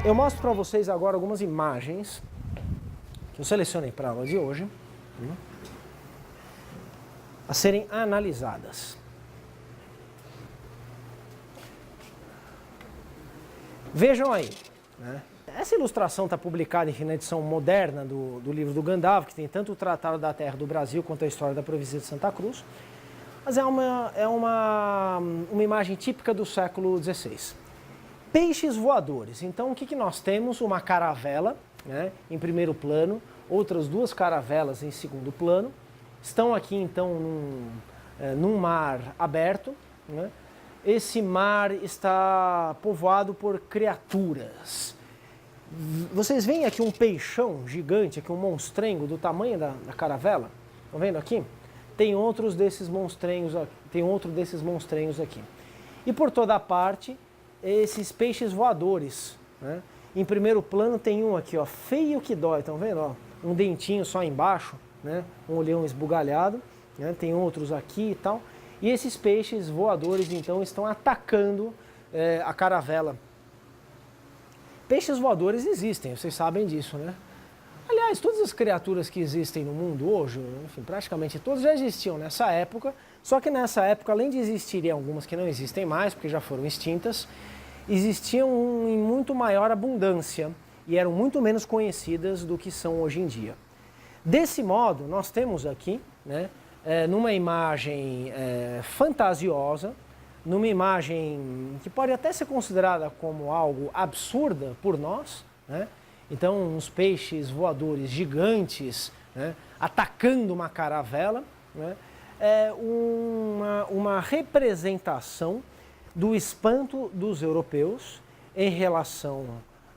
Eu mostro para vocês agora algumas imagens que eu selecionei para a aula de hoje, a serem analisadas. Vejam aí, né? Essa ilustração está publicada na edição moderna do livro do Gandalf, que tem tanto o Tratado da Terra do Brasil quanto a História da Província de Santa Cruz, mas é uma imagem típica do século XVI. Peixes voadores. Então, o que nós temos? Uma caravela, né, em primeiro plano, outras duas caravelas em segundo plano. Estão aqui, então, num mar aberto, né? Esse mar está povoado por criaturas. Vocês veem aqui um peixão gigante, aqui um monstrengo do tamanho da caravela? Estão vendo aqui? Tem outro desses monstrenhos aqui. E por toda a parte, esses peixes voadores, né? Em primeiro plano tem um aqui, ó, feio que dói, estão vendo? Ó, um dentinho só embaixo, né? Um olhão esbugalhado, né? Tem outros aqui e tal. E esses peixes voadores, então, estão atacando a caravela. Peixes voadores existem, vocês sabem disso, né? Aliás, todas as criaturas que existem no mundo hoje, enfim, praticamente todas já existiam nessa época, só que nessa época, além de existirem algumas que não existem mais, porque já foram extintas, existiam em muito maior abundância e eram muito menos conhecidas do que são hoje em dia. Desse modo, nós temos aqui, né, numa imagem fantasiosa, numa imagem que pode até ser considerada como algo absurda por nós, né? Então, uns peixes voadores gigantes, né, atacando uma caravela, né, é uma representação do espanto dos europeus em relação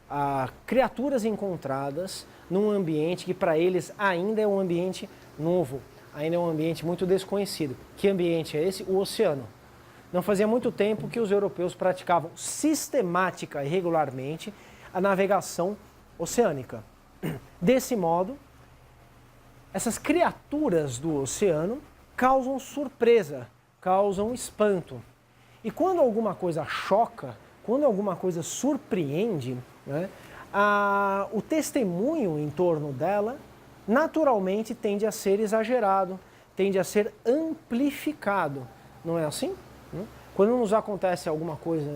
a criaturas encontradas num ambiente que para eles ainda é um ambiente novo, ainda é um ambiente muito desconhecido. Que ambiente é esse? O oceano. Não fazia muito tempo que os europeus praticavam sistemática e regularmente a navegação oceânica. Desse modo, essas criaturas do oceano causam surpresa, causam espanto. E quando alguma coisa choca, quando alguma coisa surpreende, né, o testemunho em torno dela naturalmente tende a ser exagerado, tende a ser amplificado. Não é assim? Quando nos acontece alguma coisa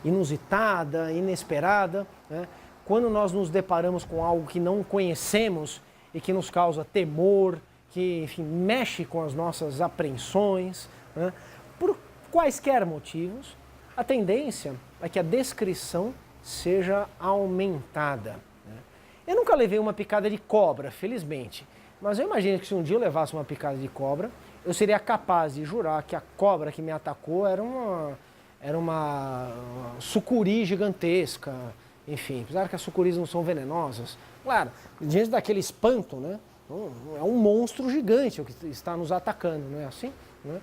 inusitada, inesperada, né, quando nós nos deparamos com algo que não conhecemos e que nos causa temor, que, enfim, mexe com as nossas apreensões, né, por quaisquer motivos, a tendência é que a descrição seja aumentada. Né? Eu nunca levei uma picada de cobra, felizmente, mas eu imagino que se um dia eu levasse uma picada de cobra, eu seria capaz de jurar que a cobra que me atacou era uma sucuri gigantesca. Enfim, apesar que as sucuris não são venenosas, claro, diante daquele espanto, né, é um monstro gigante o que está nos atacando, não é assim? Né?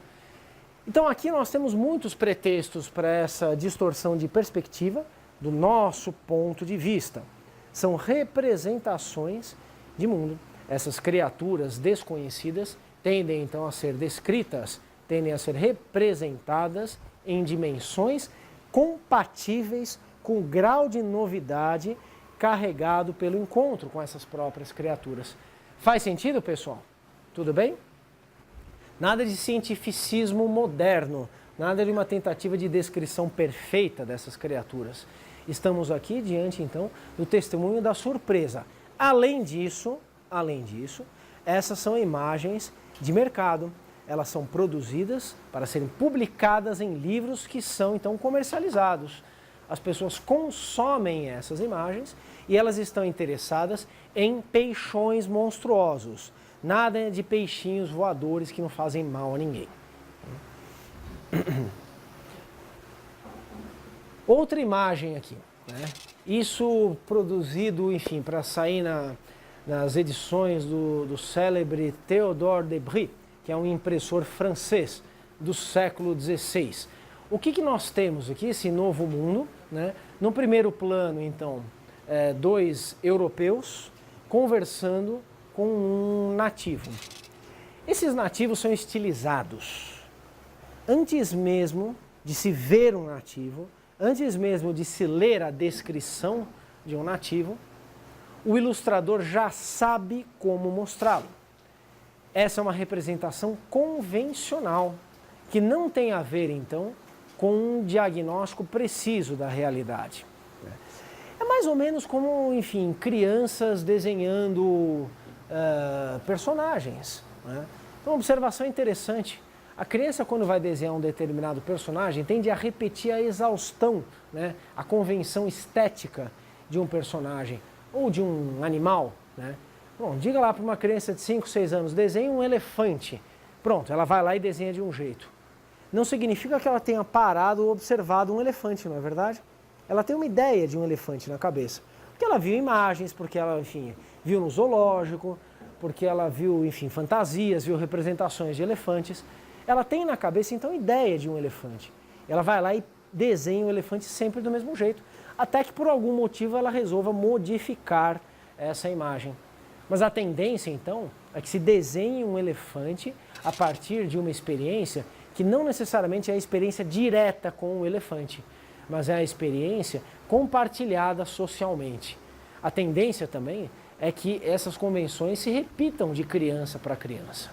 Então aqui nós temos muitos pretextos para essa distorção de perspectiva do nosso ponto de vista. São representações de mundo. Essas criaturas desconhecidas tendem então a ser descritas, tendem a ser representadas em dimensões compatíveis com o grau de novidade carregado pelo encontro com essas próprias criaturas. Faz sentido, pessoal? Tudo bem? Nada de cientificismo moderno, nada de uma tentativa de descrição perfeita dessas criaturas. Estamos aqui diante, então, do testemunho da surpresa. Além disso, essas são imagens de mercado. Elas são produzidas para serem publicadas em livros que são, então, comercializados. As pessoas consomem essas imagens e elas estão interessadas em peixões monstruosos. Nada de peixinhos voadores que não fazem mal a ninguém. Outra imagem aqui, né? Isso produzido, enfim, para sair nas edições do célebre Théodore de Bry, que é um impressor francês do século XVI. O que nós temos aqui, esse novo mundo, né? No primeiro plano, então, dois europeus conversando com um nativo. Esses nativos são estilizados. Antes mesmo de se ver um nativo, antes mesmo de se ler a descrição de um nativo, o ilustrador já sabe como mostrá-lo. Essa é uma representação convencional, que não tem a ver, então, com um diagnóstico preciso da realidade. É mais ou menos como, enfim, crianças desenhando personagens. Né? Então, uma observação interessante. A criança, quando vai desenhar um determinado personagem, tende a repetir a exaustão, né? A convenção estética de um personagem ou de um animal. Né? Bom, diga lá para uma criança de 5, 6 anos, desenhe um elefante. Pronto, ela vai lá e desenha de um jeito. Não significa que ela tenha parado ou observado um elefante, não é verdade? Ela tem uma ideia de um elefante na cabeça. Porque ela viu imagens, porque ela, enfim, viu no zoológico, porque ela viu, enfim, fantasias, viu representações de elefantes. Ela tem na cabeça, então, ideia de um elefante. Ela vai lá e desenha o elefante sempre do mesmo jeito, até que por algum motivo ela resolva modificar essa imagem. Mas a tendência, então, é que se desenhe um elefante a partir de uma experiência que não necessariamente é a experiência direta com o elefante, mas é a experiência compartilhada socialmente. A tendência também é que essas convenções se repitam de criança para criança.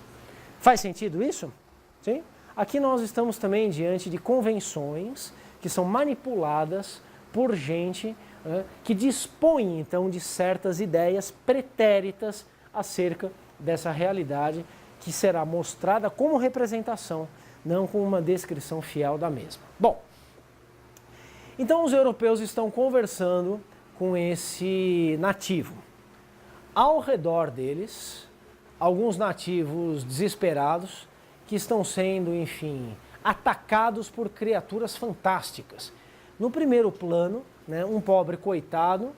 Faz sentido isso? Sim? Aqui nós estamos também diante de convenções que são manipuladas por gente que dispõe então de certas ideias pretéritas acerca dessa realidade que será mostrada como representação, não com uma descrição fiel da mesma. Bom, então os europeus estão conversando com esse nativo. Ao redor deles, alguns nativos desesperados que estão sendo, enfim, atacados por criaturas fantásticas. No primeiro plano, né, um pobre coitado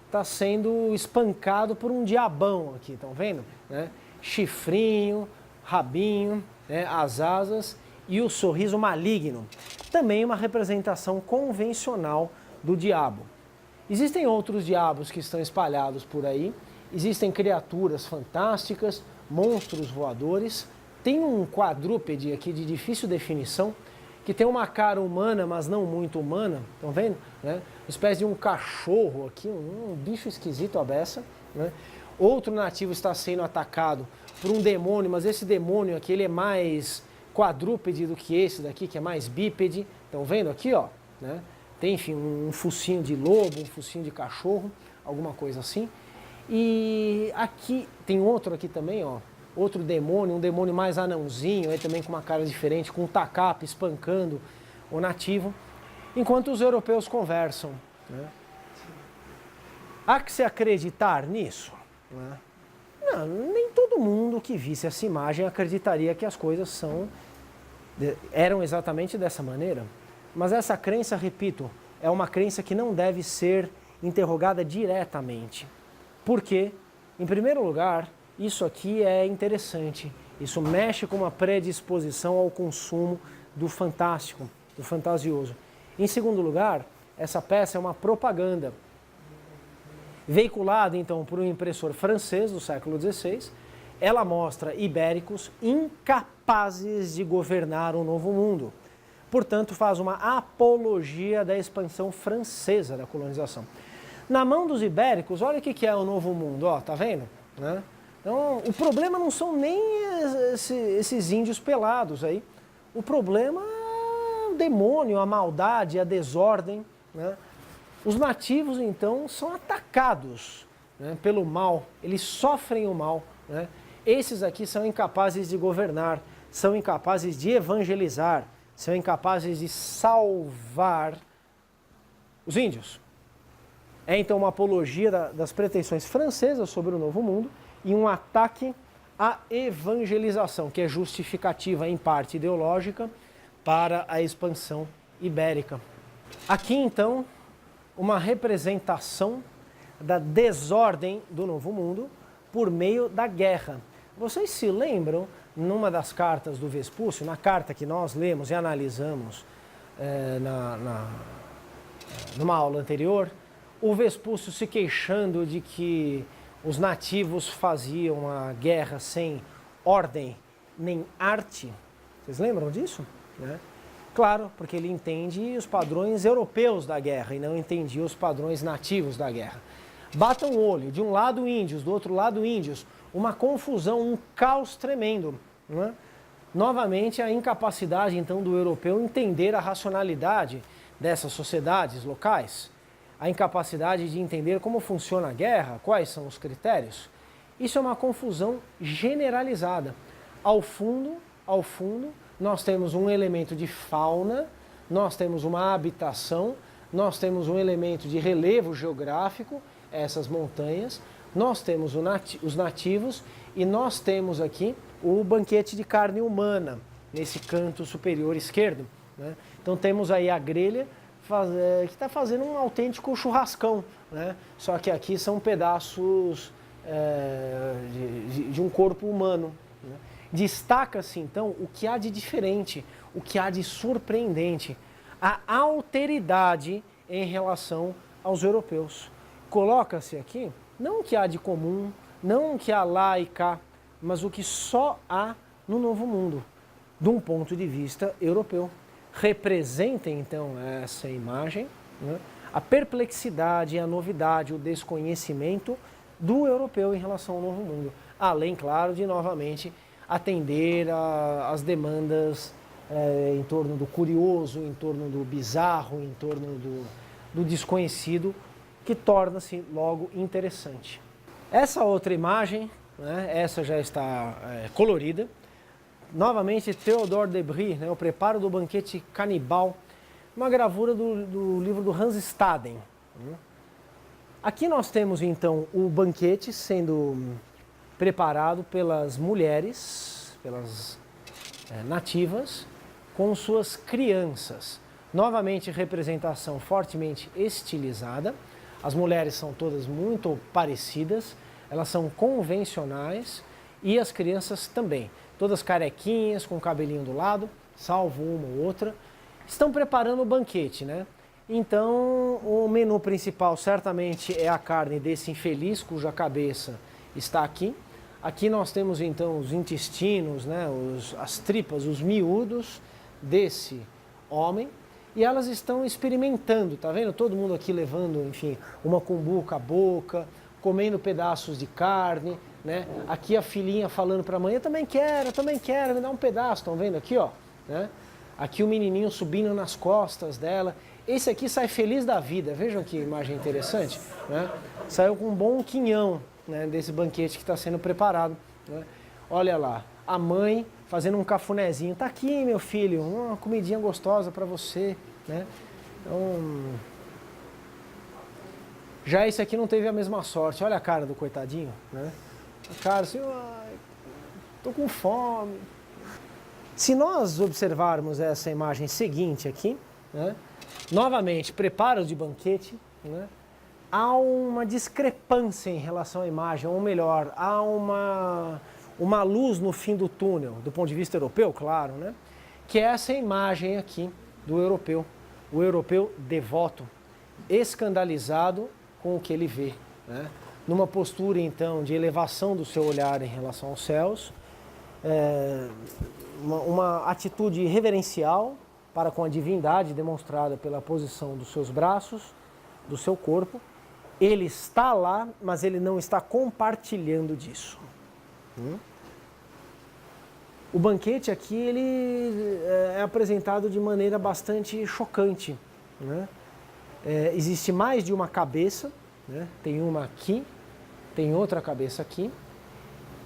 está sendo espancado por um diabão aqui, estão vendo? Né? Chifrinho, rabinho, né, as asas e o sorriso maligno. Também uma representação convencional do diabo. Existem outros diabos que estão espalhados por aí, existem criaturas fantásticas, monstros voadores. Tem um quadrúpede aqui de difícil definição, que tem uma cara humana, mas não muito humana, estão vendo? Né? Uma espécie de um cachorro aqui, um bicho esquisito a beça. Né? Outro nativo está sendo atacado por um demônio, mas esse demônio aqui ele é mais quadrúpede do que esse daqui, que é mais bípede. Estão vendo aqui, ó? Né? Tem, enfim, um focinho de lobo, um focinho de cachorro, alguma coisa assim. E aqui, tem outro aqui também, ó. Outro demônio, um demônio mais anãozinho, aí também com uma cara diferente, com um tacape espancando o nativo, enquanto os europeus conversam. Né? Há que se acreditar nisso? Né? Não, nem todo mundo que visse essa imagem acreditaria que as coisas eram exatamente dessa maneira. Mas essa crença, repito, é uma crença que não deve ser interrogada diretamente. Por quê? Em primeiro lugar, isso aqui é interessante. Isso mexe com uma predisposição ao consumo do fantástico, do fantasioso. Em segundo lugar, essa peça é uma propaganda. Veiculada, então, por um impressor francês do século XVI, ela mostra ibéricos incapazes de governar o Novo Mundo. Portanto, faz uma apologia da expansão francesa da colonização. Na mão dos ibéricos, olha o que é o Novo Mundo, ó, tá vendo? Né? Então, o problema não são nem esses índios pelados aí. O problema é o demônio, a maldade, a desordem. Né? Os nativos, então, são atacados, né, pelo mal. Eles sofrem o mal. Né? Esses aqui são incapazes de governar, são incapazes de evangelizar, são incapazes de salvar os índios. É, então, uma apologia das pretensões francesas sobre o Novo Mundo e um ataque à evangelização, que é justificativa, em parte ideológica, para a expansão ibérica. Aqui, então, uma representação da desordem do Novo Mundo por meio da guerra. Vocês se lembram, numa das cartas do Vespúcio, na carta que nós lemos e analisamos numa aula anterior, o Vespúcio se queixando de que os nativos faziam a guerra sem ordem nem arte. Vocês lembram disso? Né? Claro, porque ele entende os padrões europeus da guerra e não entendia os padrões nativos da guerra. Batam o olho, de um lado índios, do outro lado índios, uma confusão, um caos tremendo. Não é? Novamente, a incapacidade, então, do europeu entender a racionalidade dessas sociedades locais, a incapacidade de entender como funciona a guerra, quais são os critérios. Isso é uma confusão generalizada. Ao fundo, nós temos um elemento de fauna, nós temos uma habitação, nós temos um elemento de relevo geográfico, essas montanhas, nós temos os nativos e nós temos aqui o banquete de carne humana, nesse canto superior esquerdo. Né? Então temos aí a grelha que está fazendo um autêntico churrascão, né? Só que aqui são pedaços de um corpo humano. Né? Destaca-se então o que há de diferente, o que há de surpreendente, a alteridade em relação aos europeus. Coloca-se aqui não o que há de comum, não o que há lá e cá, mas o que só há no Novo Mundo, de um ponto de vista europeu. Representem então essa imagem, né? A perplexidade, a novidade, o desconhecimento do europeu em relação ao Novo Mundo. Além, claro, de novamente atender às demandas em torno do curioso, em torno do bizarro, em torno do desconhecido, que torna-se logo interessante. Essa outra imagem, né, essa já está colorida. Novamente, Théodore de Brie, né, o preparo do banquete canibal, uma gravura do livro do Hans Staden. Né. Aqui nós temos então o banquete sendo preparado pelas mulheres, pelas nativas, com suas crianças. Novamente, representação fortemente estilizada. As mulheres são todas muito parecidas, elas são convencionais e as crianças também. Todas carequinhas, com o cabelinho do lado, salvo uma ou outra. Estão preparando o banquete, né? Então, o menu principal certamente é a carne desse infeliz, cuja cabeça está aqui. Aqui nós temos então os intestinos, né? As tripas, os miúdos desse homem. E elas estão experimentando, tá vendo? Todo mundo aqui levando, enfim, uma cumbuca à boca, comendo pedaços de carne, né? Aqui a filhinha falando para a mãe, eu também quero, me dá um pedaço, estão vendo aqui, ó, né? Aqui o menininho subindo nas costas dela. Esse aqui sai feliz da vida, vejam que imagem interessante, né? Saiu com um bom quinhão, né, desse banquete que está sendo preparado, né? Olha lá, a mãe fazendo um cafunézinho, tá aqui meu filho, uma comidinha gostosa para você, né? Então, já esse aqui não teve a mesma sorte, olha a cara do coitadinho, né? A cara assim, tô com fome. Se nós observarmos essa imagem seguinte aqui, né? Novamente, preparo de banquete, né? Há uma discrepância em relação à imagem, ou melhor, há uma luz no fim do túnel, do ponto de vista europeu, claro, né? Que é essa imagem aqui do europeu, o europeu devoto, escandalizado com o que ele vê, né? Numa postura, então, de elevação do seu olhar em relação aos céus, uma atitude reverencial para com a divindade demonstrada pela posição dos seus braços, do seu corpo. Ele está lá, mas ele não está compartilhando disso. O banquete aqui ele é apresentado de maneira bastante chocante, né? Existe mais de uma cabeça, né? Tem uma aqui, tem outra cabeça aqui.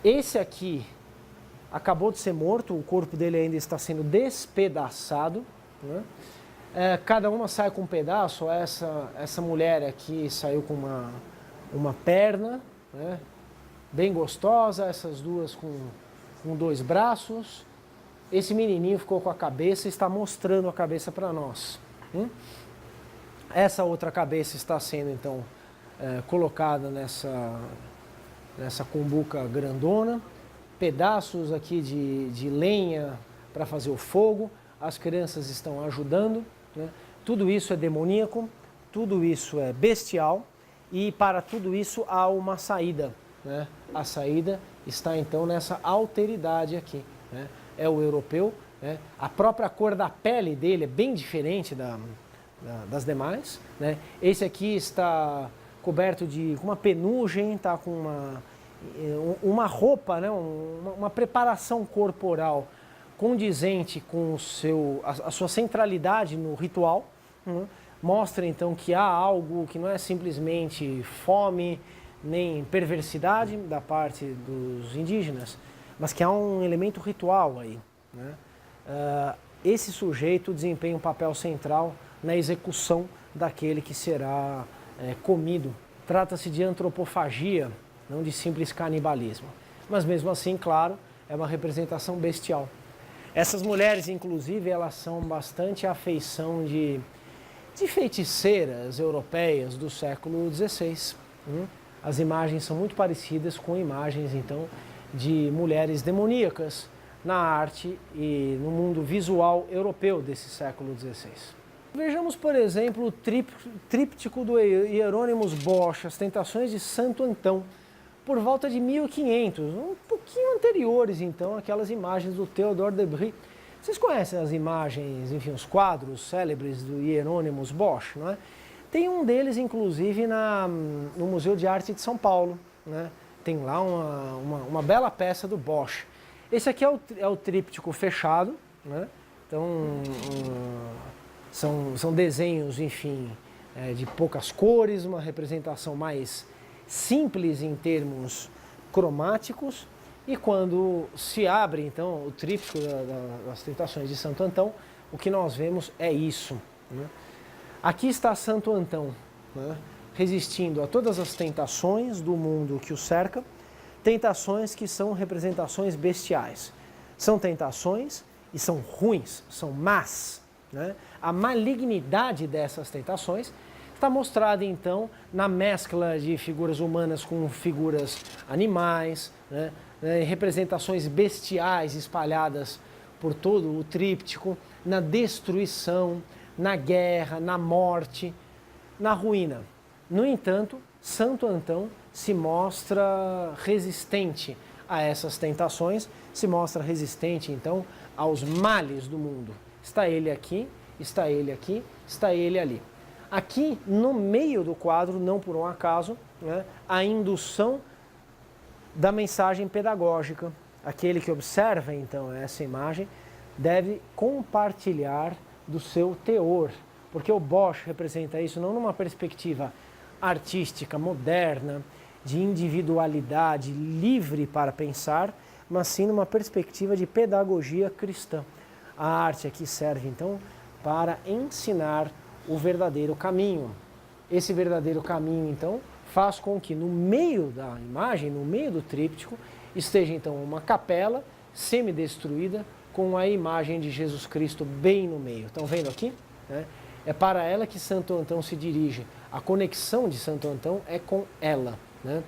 Esse aqui acabou de ser morto, o corpo dele ainda está sendo despedaçado, né? Cada uma sai com um pedaço. Essa mulher aqui saiu com uma perna, né, bem gostosa, essas duas com dois braços. Esse menininho ficou com a cabeça e está mostrando a cabeça para nós. Essa outra cabeça está sendo então colocada nessa cumbuca grandona. Pedaços aqui de lenha para fazer o fogo. As crianças estão ajudando, né? Tudo isso é demoníaco, tudo isso é bestial e para tudo isso há uma saída, né? A saída está então nessa alteridade aqui, né? É o europeu né? A própria cor da pele dele é bem diferente das demais, né? Esse aqui está coberto com uma penugem, está com uma roupa, né? Uma preparação corporal condizente com a sua centralidade no ritual, né? Mostra então que há algo que não é simplesmente fome nem perversidade da parte dos indígenas, mas que há um elemento ritual aí, né? Esse sujeito desempenha um papel central na execução daquele que será comido. Trata-se de antropofagia, não de simples canibalismo. Mas mesmo assim, claro, é uma representação bestial. Essas mulheres, inclusive, elas são bastante à feição de feiticeiras europeias do século XVI. As imagens são muito parecidas com imagens, então, de mulheres demoníacas na arte e no mundo visual europeu desse século XVI. Vejamos, por exemplo, o tríptico do Hieronymus Bosch, As Tentações de Santo Antão, por volta de 1500, um pouquinho anteriores, então, aquelas imagens do Theodore de Bry. Vocês conhecem as imagens, enfim, os quadros célebres do Hieronymus Bosch, não é? Tem um deles, inclusive, no Museu de Arte de São Paulo, né? Tem lá uma bela peça do Bosch. Esse aqui é o tríptico fechado, né? Então, são desenhos, enfim, de poucas cores, uma representação mais simples em termos cromáticos. E quando se abre, então, o tríptico das Tentações de Santo Antão, o que nós vemos é isso, né? Aqui está Santo Antão, né? Resistindo a todas as tentações do mundo que o cerca, tentações que são representações bestiais. São tentações e são ruins, são más, né? A malignidade dessas tentações está mostrada, então, na mescla de figuras humanas com figuras animais, né? Representações bestiais espalhadas por todo o tríptico, na destruição, na guerra, na morte, na ruína. No entanto, Santo Antão se mostra resistente a essas tentações, se mostra resistente, então, aos males do mundo. Está ele aqui, está ele aqui, está ele ali. Aqui, no meio do quadro, não por um acaso, né, a indução da mensagem pedagógica. Aquele que observa, então, essa imagem deve compartilhar do seu teor, porque o Bosch representa isso não numa perspectiva artística, moderna, de individualidade livre para pensar, mas sim numa perspectiva de pedagogia cristã. A arte aqui serve, então, para ensinar o verdadeiro caminho. Esse verdadeiro caminho, então, faz com que no meio da imagem, no meio do tríptico, esteja, então, uma capela semidestruída com a imagem de Jesus Cristo bem no meio. Estão vendo aqui? É para ela que Santo Antão se dirige. A conexão de Santo Antão é com ela, né?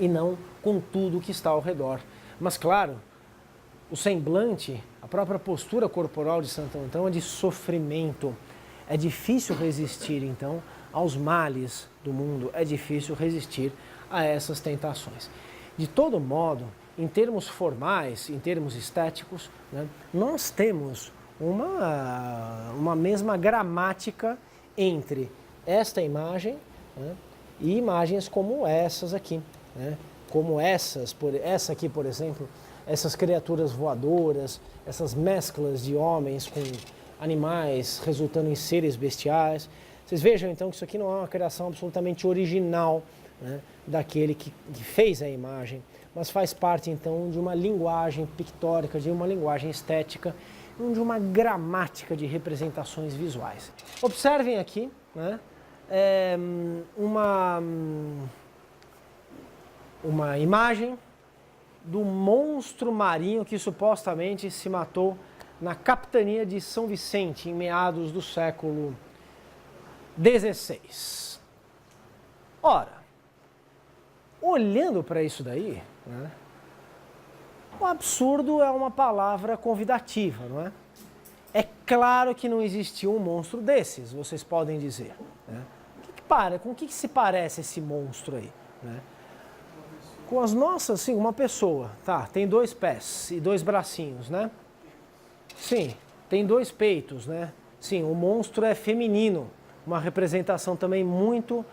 E não com tudo que está ao redor. Mas, claro, o semblante, a própria postura corporal de Santo Antão é de sofrimento. É difícil resistir, então, aos males do mundo, é difícil resistir a essas tentações. De todo modo, em termos formais, em termos estéticos, né, nós temos uma mesma gramática entre esta imagem, né, e imagens como essas aqui, né, como essa aqui, por exemplo, essas criaturas voadoras, essas mesclas de homens com animais resultando em seres bestiais. Vocês vejam então que isso aqui não é uma criação absolutamente original, né, daquele que fez a imagem, mas faz parte então de uma linguagem pictórica, de uma linguagem estética, de uma gramática de representações visuais. Observem aqui, né, uma imagem do monstro marinho que supostamente se matou na capitania de São Vicente em meados do século XVI. Ora, olhando para isso daí, né, o absurdo é uma palavra convidativa, não é? É claro que não existiu um monstro desses, vocês podem dizer, né? Com o que se parece esse monstro aí, né? Com as nossas, sim, uma pessoa, tá? Tem 2 pés e 2 bracinhos, né? Sim, tem dois peitos, né? Sim, o monstro é feminino, uma representação também muito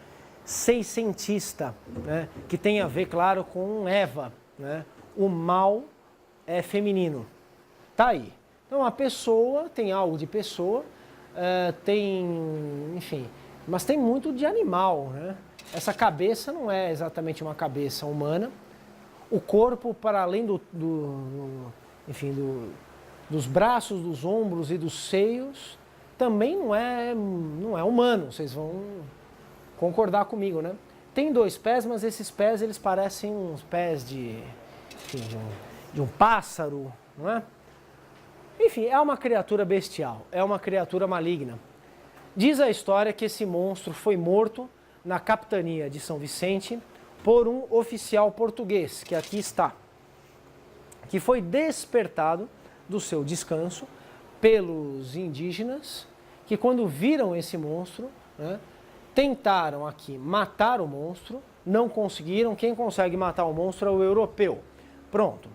seiscentista, né? Que tem a ver, claro, com Eva, né? O mal é feminino. Tá aí. Então a pessoa tem algo de pessoa, tem, enfim, mas tem muito de animal, né? Essa cabeça não é exatamente uma cabeça humana. O corpo, para além dos braços, dos ombros e dos seios, também não é humano. Vocês vão concordar comigo, né? Tem dois pés, mas esses pés eles parecem uns pés de um pássaro, não é? Enfim, é uma criatura bestial, é uma criatura maligna. Diz a história que esse monstro foi morto na capitania de São Vicente por um oficial português, que aqui está, que foi despertado do seu descanso pelos indígenas, que quando viram esse monstro, né, tentaram aqui matar o monstro, não conseguiram. Quem consegue matar o monstro é o europeu. Pronto.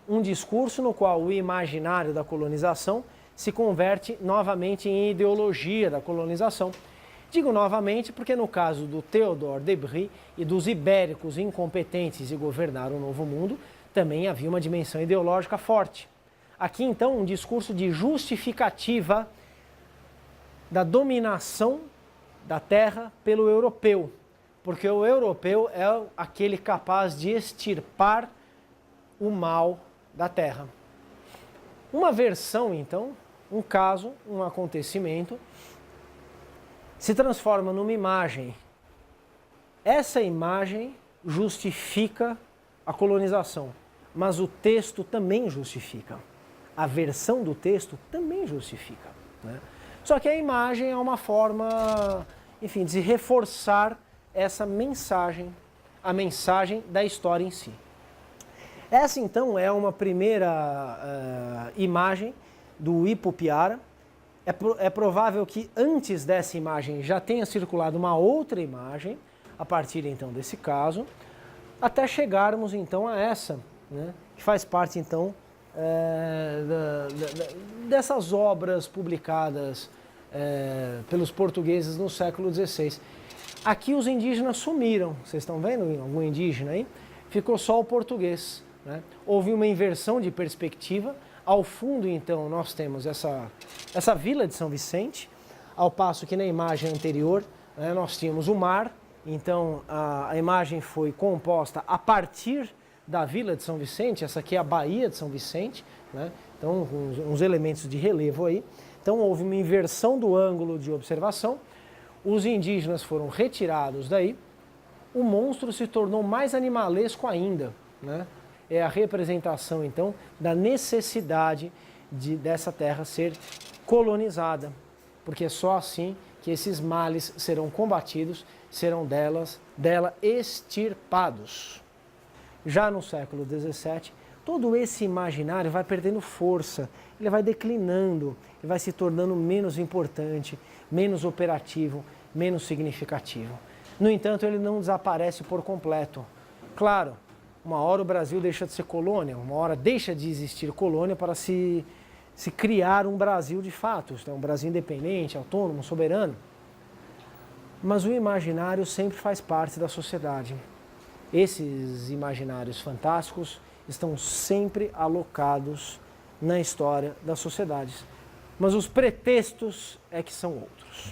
Um discurso no qual o imaginário da colonização se converte novamente em ideologia da colonização. Digo novamente porque no caso do Theodore de Bry e dos ibéricos incompetentes de governar o Novo Mundo, também havia uma dimensão ideológica forte. Aqui então um discurso de justificativa da dominação da terra pelo europeu, porque o europeu é aquele capaz de extirpar o mal da terra. Uma versão então, um caso, um acontecimento, se transforma numa imagem. Essa imagem justifica a colonização, mas o texto também justifica. A versão do texto também justifica, né? Só que a imagem é uma forma, enfim, de reforçar essa mensagem, a mensagem da história em si. Essa então é uma primeira imagem do Ipupiara. É provável que antes dessa imagem já tenha circulado uma outra imagem, a partir então desse caso, até chegarmos então a essa, né, que faz parte então dessas obras publicadas pelos portugueses no século XVI. Aqui os indígenas sumiram, vocês estão vendo algum indígena aí? Ficou só o português, né? Houve uma inversão de perspectiva. Ao fundo, então, nós temos essa vila de São Vicente, ao passo que na imagem anterior, né, nós tínhamos o mar. Então a imagem foi composta a partir da vila de São Vicente. Essa aqui é a Baía de São Vicente, né? Então uns elementos de relevo aí. Então houve uma inversão do ângulo de observação, os indígenas foram retirados daí, o monstro se tornou mais animalesco ainda, né? É a representação então da necessidade dessa terra ser colonizada, porque é só assim que esses males serão combatidos, serão dela extirpados. Já no século XVII, todo esse imaginário vai perdendo força, ele vai declinando, ele vai se tornando menos importante, menos operativo, menos significativo. No entanto, ele não desaparece por completo. Claro, uma hora o Brasil deixa de ser colônia, uma hora deixa de existir colônia para se criar um Brasil de fato, um Brasil independente, autônomo, soberano. Mas o imaginário sempre faz parte da sociedade. Esses imaginários fantásticos estão sempre alocados na história das sociedades. Mas os pretextos é que são outros.